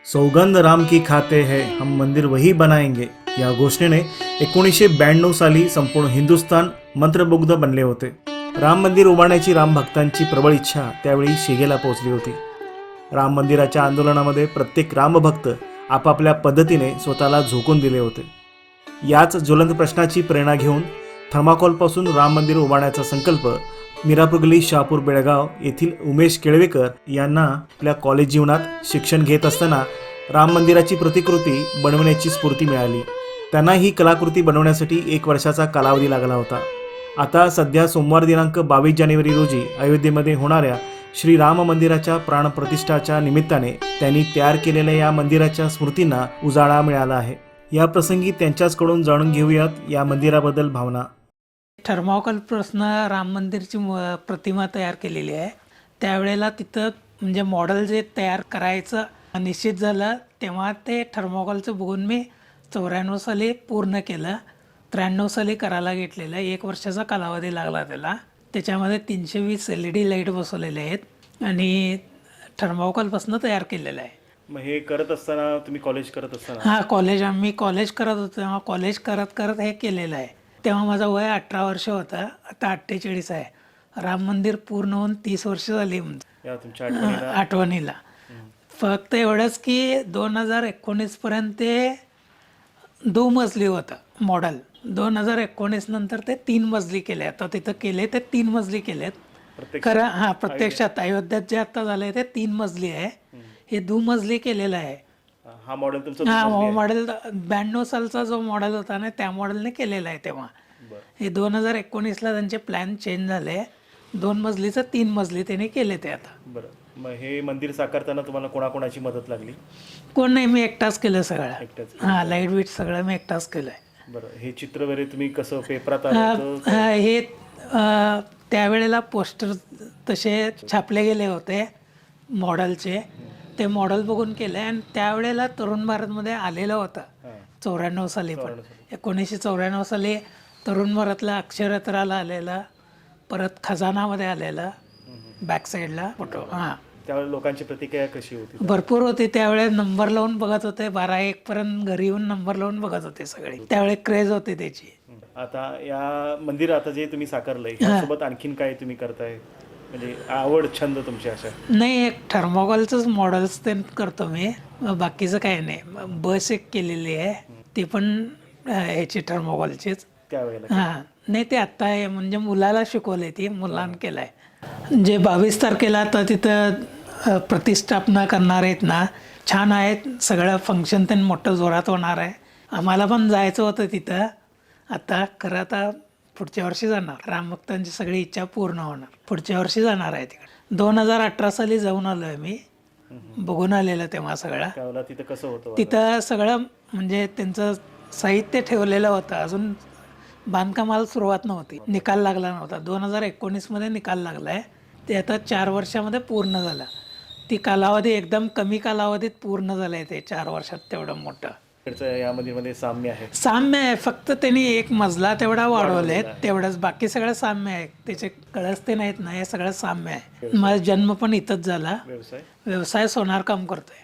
सौगंध राम की खाते हैं हम मंदिर वही बनाएंगे या घोषणेने 1992 साली संपूर्ण हिंदुस्थान मंत्रमुग्ध बनले होते. राम मंदिर उभारण्याची राम भक्तांची प्रबळ इच्छा त्यावेळी शिगेला पोहोचली होती. राम मंदिराच्या आंदोलनामध्ये प्रत्येक रामभक्त आपापल्या पद्धतीने स्वतःला झोकून दिले होते. याच ज्वलंत प्रश्नाची प्रेरणा घेऊन थर्माकोलपासून राम मंदिर उभारण्याचा संकल्प मिरापुगली शहापूर बेळगाव येथील उमेश केळवेकर यांना आपल्या कॉलेज जीवनात शिक्षण घेत असताना राम मंदिराची प्रतिकृती बनवण्याची स्फूर्ती मिळाली. त्यांना ही कलाकृती बनवण्यासाठी 1 वर्षाचा कालावधी लागला होता. आता सध्या सोमवार दिनांक 22 जानेवारी रोजी अयोध्येमध्ये होणाऱ्या श्री राम मंदिराच्या प्राणप्रतिष्ठाच्या निमित्ताने त्यांनी तयार केलेल्या या मंदिराच्या स्मृतींना उजाळा मिळाला आहे. या प्रसंगी त्यांच्याचकडून जाणून घेऊयात या मंदिराबद्दल भावना. थर्माकोलपासून राम मंदिरची प्रतिमा तयार केलेली आहे. त्यावेळेला तिथं म्हणजे मॉडेल जे तयार करायचं निश्चित झालं तेव्हा ते थर्माकोलचं बघून मी 94 साली पूर्ण केलं. 93 साली करायला घेतलेलं. 1 वर्षाचा कालावधी लागला त्याला. त्याच्यामध्ये 320 LED लाईट बसवलेले आहेत आणि थर्माकोलपासून तयार केलेलं आहे. मग हे करत असताना तुम्ही कॉलेज करत असताना? हां, आम्ही कॉलेज करत होतो तेव्हा कॉलेज करत करत हे केलेलं आहे. तेव्हा माझं वय 18 वर्ष होतं. आता 48 आहे. राम मंदिर पूर्ण होऊन 30 वर्ष झाली या तुमच्या आठवणीला. फक्त एवढंच की 2019 पर्यंत ते 2 मजली होतं मॉडेल. 2019 नंतर ते 3 मजली केले. आता तिथं केले ते 3 मजली केलेत खरं. हां, प्रत्यक्षात अयोध्यात जे आता झालंय ते 3 मजली आहे. हे 2 मजली केलेलं आहे. हा मॉडेल तुमचा? हा मॉडेल 92 सालचा जो मॉडेल होता ना त्या मॉडेलने केलेला आहे तेव्हा. हे 2019ला त्यांचे प्लॅन चेंज झाले. 2 मजलीचं 3 मजली त्यांनी केले ते आता. बरं, मग हे मंदिर साकारताना तुम्हाला कोणाकोणाची मदत लागली? कोण नाही, मी एकटाच केलं सगळं. एकटाच? हां, लाईट बीट सगळं मी एकटाच केलं आहे. बरं, हे चित्र वगैरे तुम्ही कसं पेपरात हे त्यावेळेला पोस्टर तसे छापले गेले होते मॉडेलचे. ते मॉडेल बघून केलं आणि त्यावेळेला तरुण भारतमध्ये आलेलं होतं 94 साली. पण 1994 साली तरुण भारतला अक्षरयात्राला आलेलं, परत खजानामध्ये आलेलं बॅक साईडला फोटो. हां, त्यावेळेला लोकांची प्रतिक्रिया कशी होती? भरपूर होती. त्यावेळेस नंबर लावून बघत होते. 12-1 पर्यंत घरी येऊन नंबर लावून बघत होते सगळे. त्यावेळेस क्रेज होती त्याची. आता या मंदिर आता जे तुम्ही साकारलंय यासोबत आणखीन काय तुम्ही करताय, म्हणजे आवड छंद तुमची अशा? नाही, एक थर्माकोलचंच मॉडेल्स ते करतो मी. बाकीचं काय नाही. बस एक केलेली आहे ती पण ह्याची थर्माकोलचीच त्यावेळेला. हां, नाही ते आत्ता आहे म्हणजे मुलाला शिकवले. ती मुलांना केलं आहे. जे 22 तारखेला आता तिथं प्रतिष्ठापना करणार आहेत ना, छान आहेत. सगळं फंक्शन त्यांनी मोठं जोरात होणार आहे. आम्हाला पण जायचं होतं तिथं. आता खरं आता पुढच्या वर्षी जाणार. रामभक्तांची सगळी इच्छा पूर्ण होणार. पुढच्या वर्षी जाणार आहे तिकडे. 2018 साली जाऊन आलो आहे मी. बघून आलेलं तेव्हा सगळं. त्यावेळेला तिथं कसं होतं? तिथं सगळं म्हणजे त्यांचं साहित्य ठेवलेलं होतं. अजून बांधकामाला सुरुवात नव्हती. निकाल लागला नव्हता. 2019मध्ये निकाल लागला आहे. ते आता 4 वर्षामध्ये पूर्ण झालं. ती कालावधी एकदम कमी कालावधीत पूर्ण झालं आहे ते 4 वर्षात तेवढं मोठं. या मंदिरमध्ये साम्य आहे? साम्य आहे. फक्त त्यांनी 1 मजला तेवढा वाढवले तेवढंच. बाकी सगळं साम्य आहे. त्याचे कळस ते नाहीत ना, हे सगळं साम्य आहे. माझा जन्म पण इथंच झाला. व्यवसाय? व्यवसाय सोनार काम करतोय.